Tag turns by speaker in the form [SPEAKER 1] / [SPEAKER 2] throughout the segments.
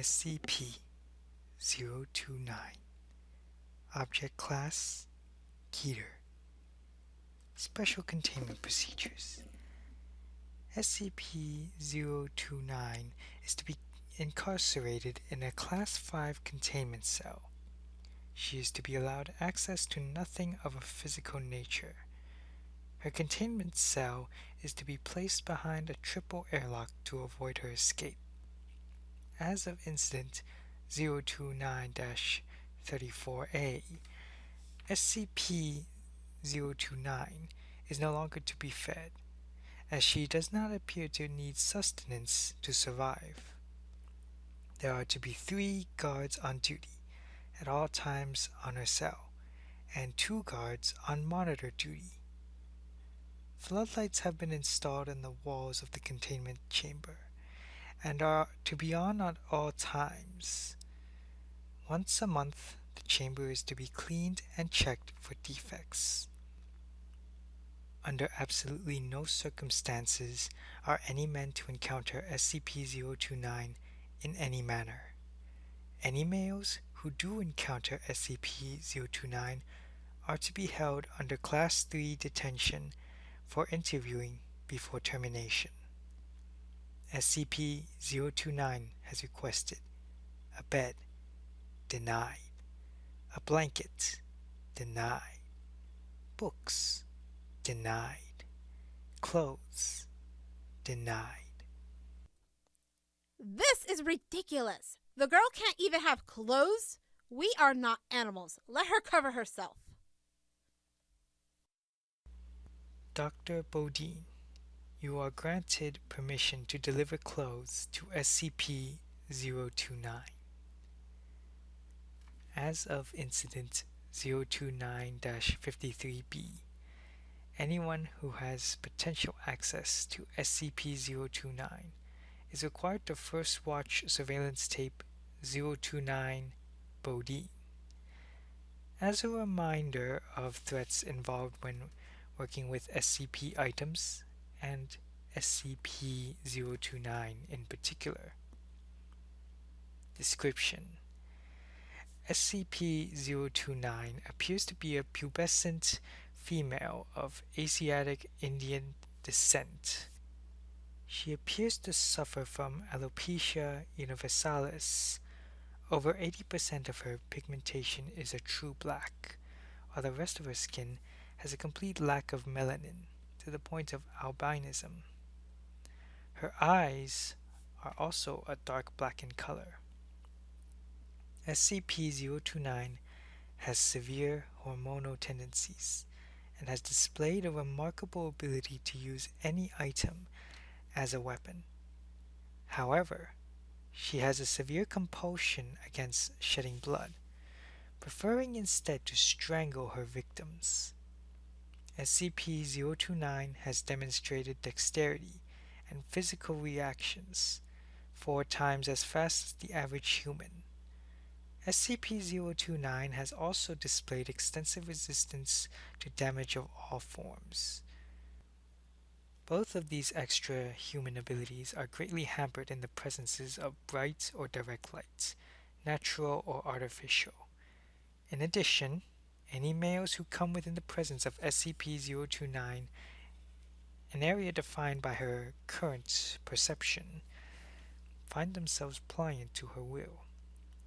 [SPEAKER 1] SCP-029. Object Class Keter. Special Containment Procedures. SCP-029 is to be incarcerated in a Class 5 containment cell. She is to be allowed access to nothing of a physical nature. Her containment cell is to be placed behind a triple airlock to avoid her escape. As of Incident 029-34A, SCP-029 is no longer to be fed, as she does not appear to need sustenance to survive. There are to be 3 guards on duty at all times on her cell, and 2 guards on monitor duty. Floodlights have been installed in the walls of the containment chamber, and are to be on at all times. Once a month, the chamber is to be cleaned and checked for defects. Under absolutely no circumstances are any men to encounter SCP-029 in any manner. Any males who do encounter SCP-029 are to be held under Class 3 detention for interviewing before termination. SCP-029 has requested a bed, denied. A blanket, denied. Books, denied. Clothes, denied.
[SPEAKER 2] This is ridiculous. The girl can't even have clothes. We are not animals. Let her cover herself.
[SPEAKER 1] Dr. Bodeen, you are granted permission to deliver clothes to SCP-029. As of Incident 029-53B, anyone who has potential access to SCP-029 is required to first watch surveillance tape 029 Bodeen. As a reminder of threats involved when working with SCP items, and SCP-029 in particular. Description: SCP-029 appears to be a pubescent female of Asiatic Indian descent. She appears to suffer from alopecia universalis. Over 80% of her pigmentation is a true black, while the rest of her skin has a complete lack of melanin, to the point of albinism. Her eyes are also a dark black in color. SCP-029 has severe hormonal tendencies and has displayed a remarkable ability to use any item as a weapon. However, she has a severe compulsion against shedding blood, preferring instead to strangle her victims. SCP-029 has demonstrated dexterity and physical reactions 4 times as fast as the average human. SCP-029 has also displayed extensive resistance to damage of all forms. Both of these extra human abilities are greatly hampered in the presences of bright or direct light, natural or artificial. In addition, any males who come within the presence of SCP-029, an area defined by her current perception, find themselves pliant to her will.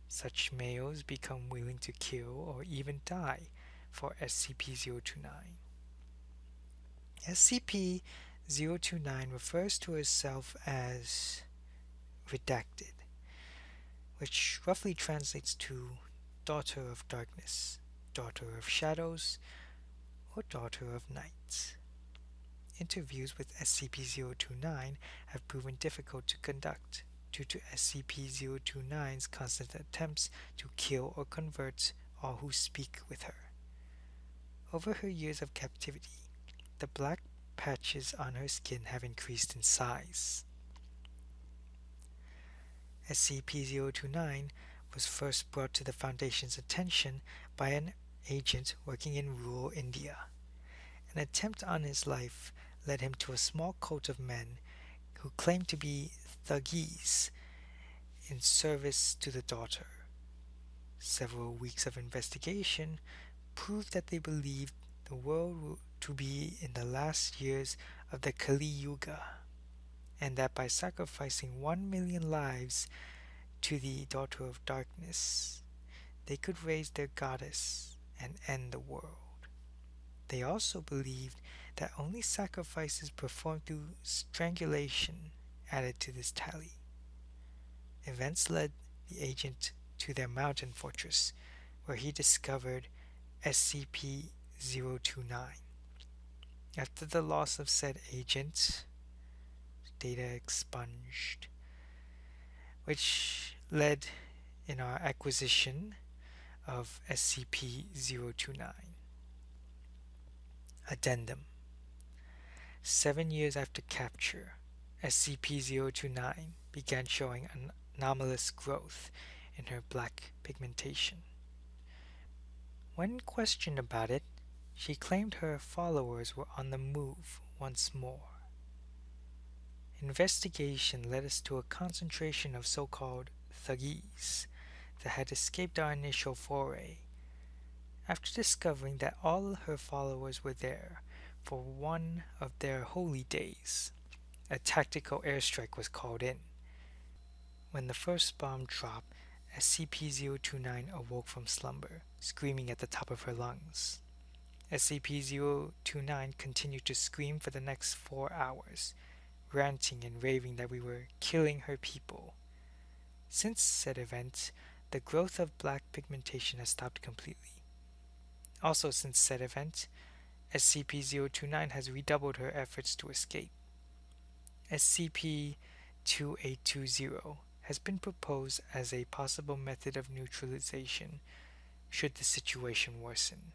[SPEAKER 1] Such males become willing to kill or even die for SCP-029. SCP-029 refers to herself as redacted, which roughly translates to Daughter of Darkness, Daughter of Shadows, or Daughter of Night. Interviews with SCP-029 have proven difficult to conduct due to SCP-029's constant attempts to kill or convert all who speak with her. Over her years of captivity, the black patches on her skin have increased in size. SCP-029 was first brought to the Foundation's attention by an agent working in rural India. An attempt on his life led him to a small cult of men who claimed to be Thuggees in service to the daughter. Several weeks of investigation proved that they believed the world to be in the last years of the Kali Yuga, and that by sacrificing 1 million lives to the Daughter of Darkness, they could raise their goddess and end the world. They also believed that only sacrifices performed through strangulation added to this tally. Events led the agent to their mountain fortress, where he discovered SCP-029. After the loss of said agent, data expunged, which led in our acquisition of SCP-029. Addendum: 7 years after capture, SCP-029 began showing anomalous growth in her black pigmentation. When questioned about it, she claimed her followers were on the move once more. Investigation led us to a concentration of so-called thuggees that had escaped our initial foray. After discovering that all her followers were there for one of their holy days, a tactical airstrike was called in. When the first bomb dropped, SCP-029 awoke from slumber, screaming at the top of her lungs. SCP-029 continued to scream for the next 4 hours, ranting and raving that we were killing her people. Since said event, the growth of black pigmentation has stopped completely. Also since said event, SCP-029 has redoubled her efforts to escape. SCP-2820 has been proposed as a possible method of neutralization should the situation worsen.